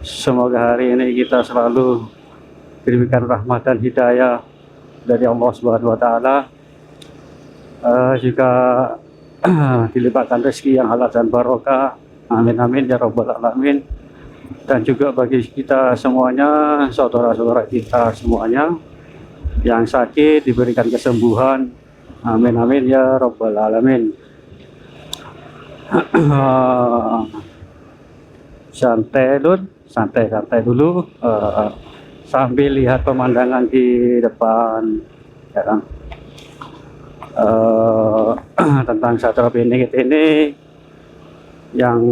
Semoga hari ini kita selalu diberikan rahmat dan hidayah dari Allah Subhanahu wa taala. Juga dilimpahkan rezeki yang halal dan barokah. Amin amin ya rabbal alamin. Dan juga bagi kita semuanya, saudara-saudara kita semuanya yang sakit diberikan kesembuhan. Amin amin ya rabbal alamin. Santai dulu, sambil lihat pemandangan di depan, ya kan? Tentang Satrio Piningit ini yang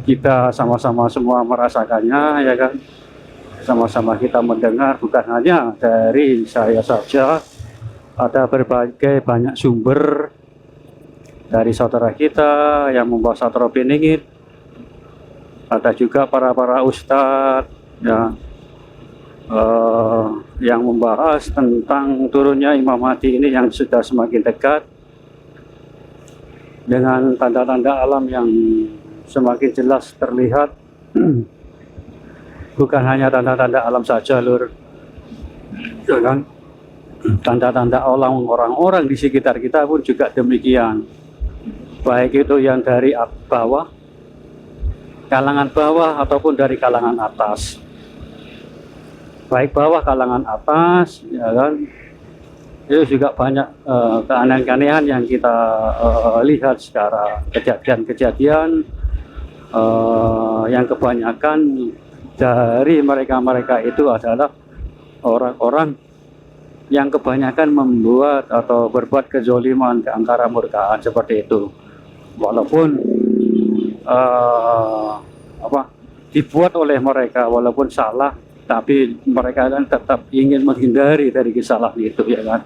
kita sama-sama semua merasakannya, ya kan? Sama-sama kita mendengar, bukan hanya dari saya saja, ada berbagai banyak sumber dari saudara kita yang membawa Satrio Piningit. Ada juga para ustadz ya, yang membahas tentang turunnya Imam Mahdi ini yang sudah semakin dekat, dengan tanda-tanda alam yang semakin jelas terlihat. Bukan hanya tanda-tanda alam saja, Lur, ya kan? Tanda-tanda alam orang-orang di sekitar kita pun juga demikian, baik itu yang dari bawah, kalangan bawah, ataupun dari kalangan atas. Baik bawah, kalangan atas, ya kan, itu juga banyak keanehan-keanehan yang kita lihat secara kejadian-kejadian, yang kebanyakan dari mereka-mereka itu adalah orang-orang yang kebanyakan membuat atau berbuat kezoliman, keangkara murkaan seperti itu. Walaupun dibuat oleh mereka, walaupun salah, tapi mereka kan tetap ingin menghindari dari kesalahan itu, ya kan?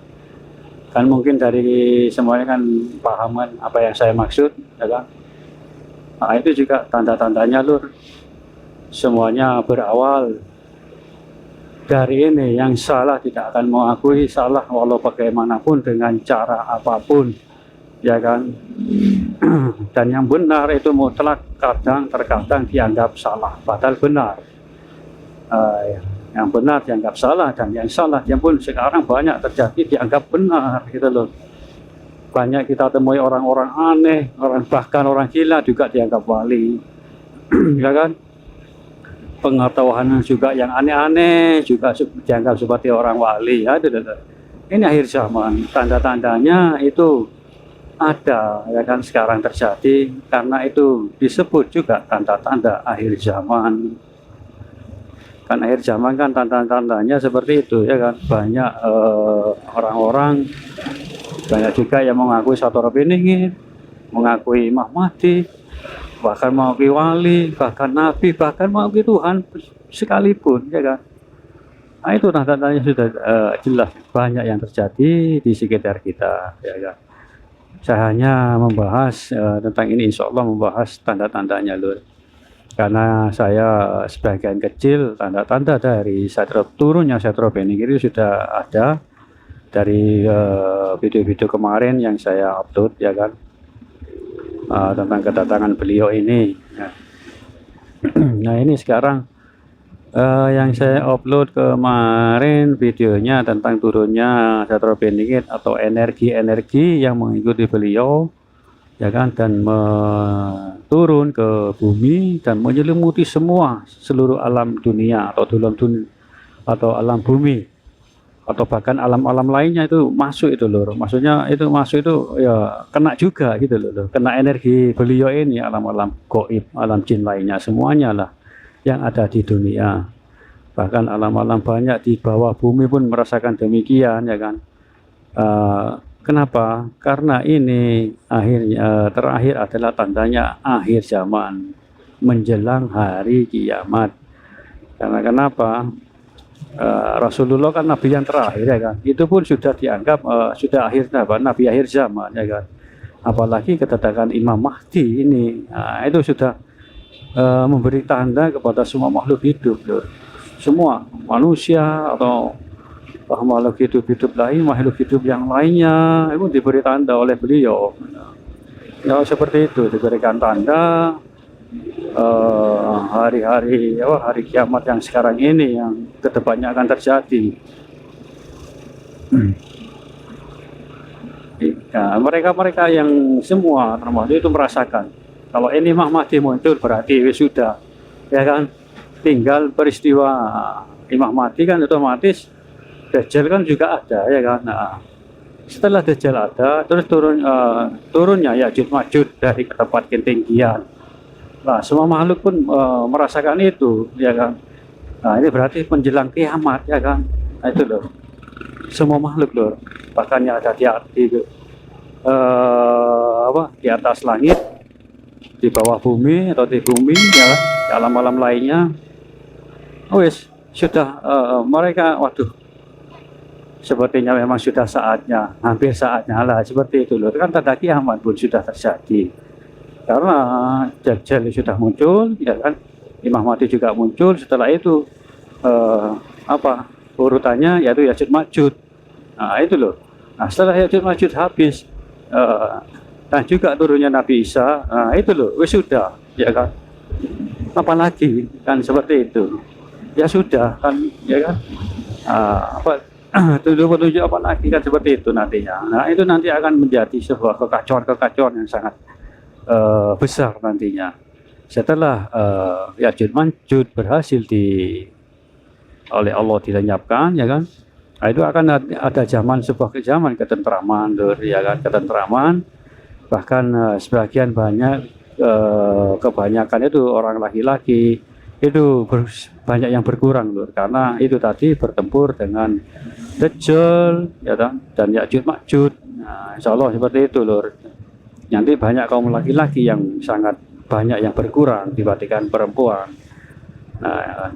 Kan mungkin dari semuanya kan pahaman apa yang saya maksud, ya kan? Nah, itu juga tanda-tandanya, Lur. Semuanya berawal dari ini. Yang salah tidak akan mengakui salah walau bagaimanapun, dengan cara apapun, ya kan? Dan yang benar itu mutlak terkadang dianggap salah padahal benar. Yang benar dianggap salah, dan yang salah yang pun sekarang banyak terjadi dianggap benar, gitu loh. Banyak kita temui orang-orang aneh, bahkan orang gila juga dianggap wali. Ya kan? Pengetahuan juga yang aneh-aneh juga dianggap seperti orang wali. Ya, ini akhir zaman, tanda-tandanya itu ada, ya kan, sekarang terjadi, karena itu disebut juga tanda-tanda akhir zaman. Kan akhir zaman kan tanda-tandanya seperti itu, ya kan. Banyak orang-orang, banyak juga yang mengakui Satrio Piningit, mengakui Imam Mahdi, bahkan mengakui wali, bahkan nabi, bahkan mengakui Tuhan sekalipun, ya kan. Nah, itu tanda-tandanya sudah jelas banyak yang terjadi di sekitar kita, ya kan. Saya hanya membahas tentang ini, insya Allah membahas tanda-tandanya, Lur. Karena saya sebagian kecil tanda-tanda dari turunnya Satrio Piningit itu sudah ada dari video-video kemarin yang saya upload, ya kan, tentang kedatangan beliau ini. Nah, ini sekarang yang saya upload kemarin videonya tentang turunnya Satrio Piningit atau energi-energi yang mengikuti beliau, ya kan, dan turun ke bumi dan menyelimuti seluruh alam dunia atau alam bumi, atau bahkan alam-alam lainnya itu masuk itu, Lur. Maksudnya itu masuk itu ya kena juga gitu loh, kena energi beliau ini, alam-alam gaib, alam jin lainnya, semuanya lah yang ada di dunia. Bahkan alam-alam banyak di bawah bumi pun merasakan demikian, ya kan. Kenapa? Karena ini terakhir adalah tandanya akhir zaman, menjelang hari kiamat. Karena kenapa? Rasulullah kan nabi yang terakhir, ya kan. Itu pun sudah dianggap sudah nabi akhir zaman, ya kan. Apalagi kedatangan Imam Mahdi ini, itu sudah memberi tanda kepada semua makhluk hidup, Lur. Semua manusia atau makhluk hidup lain, makhluk hidup yang lainnya itu diberi tanda oleh beliau. Ya seperti itu, diberikan tanda hari-hari hari kiamat yang sekarang ini yang kedepannya akan terjadi. Ya, mereka-mereka yang semua termasuk itu merasakan kalau ini Imam Mahdi muncul berarti sudah, ya kan, tinggal peristiwa Imam Mahdi kan otomatis Dajjal kan juga ada, ya kan. Nah, setelah Dajjal ada terus turunnya Ya'juj Ma'juj dari tempat ketinggian. Nah, semua makhluk pun merasakan itu, ya kan. Nah, ini berarti menjelang kiamat, ya kan. Nah, itu loh. Semua makhluk loh. Bahkan yang ada di atas langit, di bawah bumi atau di bumi, ya kan, di alam-alam lainnya. Wes, sudah mereka, waduh, sepertinya memang sudah saatnya, hampir saatnya lah, seperti itu loh. Kan tanda kiamat pun sudah terjadi. Karena Dajjal sudah muncul, ya kan, Imam Mahdi juga muncul. Setelah itu urutannya yaitu Ya'juj Ma'juj. Nah, itu loh. Nah, setelah Ya'juj Ma'juj habis dan juga turunnya Nabi Isa, nah itu loh, wis sudah, ya kan. Apalagi kan seperti itu. Ya sudah kan, ya kan. Petunjuk apa lagi kan seperti itu nantinya. Nah, itu nanti akan menjadi sebuah kekacauan yang sangat besar nantinya. Setelah Ya'juj Ma'juj berhasil oleh Allah dilenyapkan, ya kan. Nah, itu akan ada sebuah zaman ketentraman, ya kan, ketentraman. Bahkan sebagian banyak, kebanyakan itu orang laki-laki itu banyak yang berkurang, Lur, karena itu tadi bertempur dengan Dajjal, ya kan, dan Ya'juj Ma'juj. Nah, insya Allah seperti itu, Lur. Nanti banyak kaum laki-laki yang sangat banyak yang berkurang dibandingkan perempuan. Nah,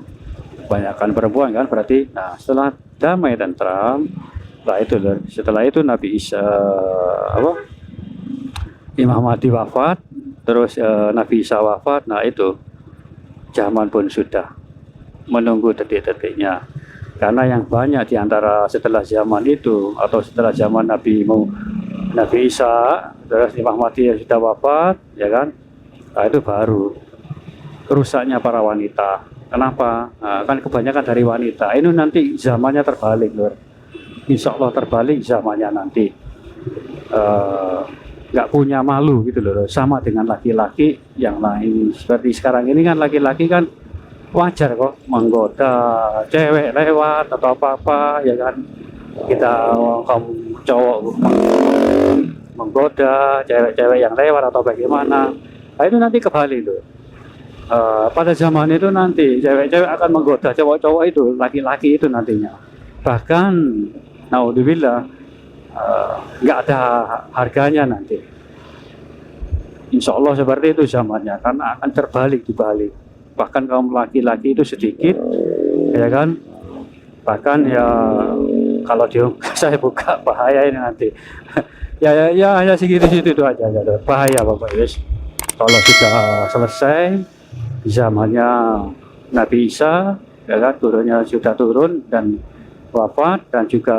kebanyakan perempuan kan berarti. Nah, setelah damai dan tentram, setelah itu Nabi Isa Imam Mahdi wafat, terus Nabi Isa wafat. Nah, itu zaman pun sudah menunggu detik-detiknya. Karena yang banyak diantara setelah zaman itu atau setelah zaman Nabi Isa, terus Imam Mahdi yang sudah wafat, ya kan. Nah, itu baru rusaknya para wanita. Kenapa? Nah, kan kebanyakan dari wanita. Ini nanti zamannya terbalik, Lur. Insya Allah terbalik zamannya nanti. Nggak punya malu gitu loh, sama dengan laki-laki yang lain. Seperti sekarang ini kan laki-laki kan wajar kok menggoda cewek lewat atau apa-apa, ya kan. Kita kaum cowok menggoda cewek-cewek yang lewat atau bagaimana. Nah, itu nanti kebalik loh. Pada zaman itu nanti cewek-cewek akan menggoda cowok-cowok itu, laki-laki itu nantinya. Bahkan naudzubillah, nggak ada harganya nanti. Insya Allah seperti itu zamannya, karena akan dibalik. Bahkan kaum laki-laki itu sedikit, ya kan. Bahkan ya kalau saya buka bahaya ini nanti. ya hanya segitu itu aja, bahaya Bapak. Kalau sudah selesai zamannya Nabi Isa, ya kan, turunnya sudah turun dan wafat, dan juga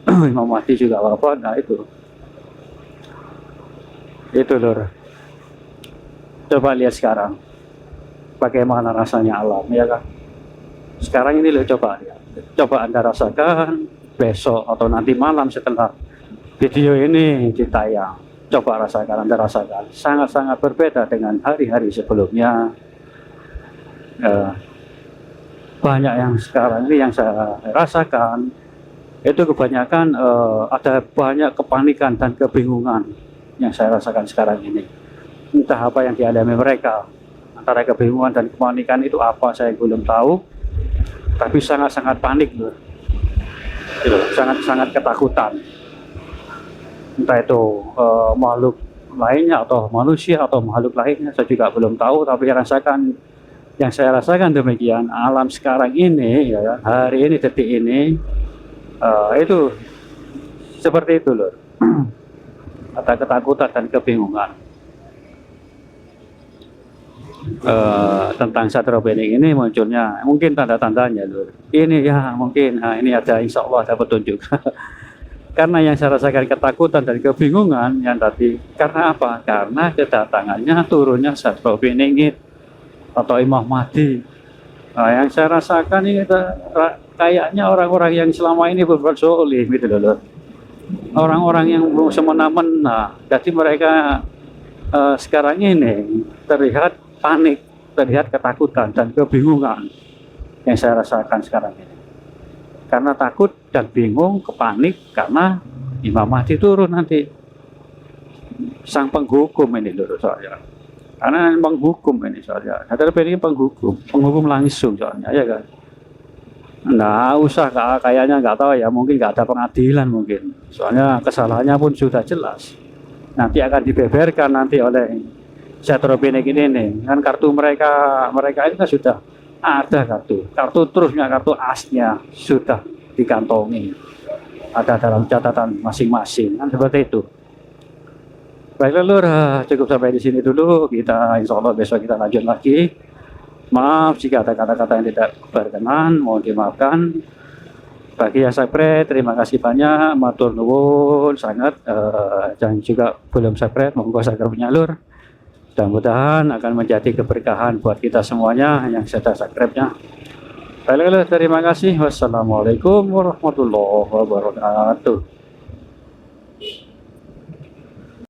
Imam Mahdi juga wafat. Nah, itu Lur. Coba lihat sekarang bagaimana rasanya alam, ya kan. Sekarang ini loh, coba Anda rasakan besok atau nanti malam setelah video ini ditayang. Coba Anda rasakan sangat-sangat berbeda dengan hari-hari sebelumnya. Banyak yang sekarang ini yang saya rasakan itu kebanyakan ada banyak kepanikan dan kebingungan yang saya rasakan sekarang ini. Entah apa yang dialami mereka, antara kebingungan dan kepanikan itu apa saya belum tahu, tapi sangat-sangat panik, loh. Sangat-sangat ketakutan. Entah itu makhluk lainnya atau manusia atau makhluk lainnya, saya juga belum tahu, tapi yang saya rasakan demikian. Alam sekarang ini, ya, hari ini, detik ini, itu seperti itu, loh. Ada ketakutan dan kebingungan tentang Satrio Bening ini munculnya. Mungkin tanda-tandanya, loh. Ini ya mungkin, ini ada, insya Allah ada petunjuk. Karena yang saya rasakan ketakutan dan kebingungan yang tadi, karena apa? Karena kedatangannya turunnya Satrio Bening. atau Imam Mahdi. Nah, yang saya rasakan ini kayaknya orang-orang yang selama ini berbuat zolim gitu loh. Orang-orang yang belum semena-mena, jadi mereka sekarang ini terlihat panik, terlihat ketakutan dan kebingungan yang saya rasakan sekarang ini. Karena takut dan bingung, kepanik karena Imam Mahdi turun nanti. Sang penghukum ini dulu soalnya. Karena penghukum ini soalnya. Tapi ini penghukum langsung soalnya, ya kan. Nggak usah, kayaknya nggak tahu ya, mungkin nggak ada pengadilan mungkin. Soalnya kesalahannya pun sudah jelas. Nanti akan dibeberkan nanti oleh Setro Benek ini nih. Kan kartu mereka itu kan sudah ada kartu terusnya, kartu asnya sudah dikantongi. Ada dalam catatan masing-masing, kan seperti itu. Baiklah Lur, cukup sampai di sini dulu. Kita insya Allah besok kita lanjut lagi. Maaf jika ada kata-kata yang tidak berkenan, mohon dimaafkan. Bagi yang subscribe, terima kasih banyak. Matur nuwun sangat. Dan juga belum subscribe, monggo subscribe-nya Lur. Mudah-mudahan akan menjadi keberkahan buat kita semuanya yang sudah subscribe-nya. Baiklah, terima kasih. Wassalamualaikum warahmatullahi wabarakatuh.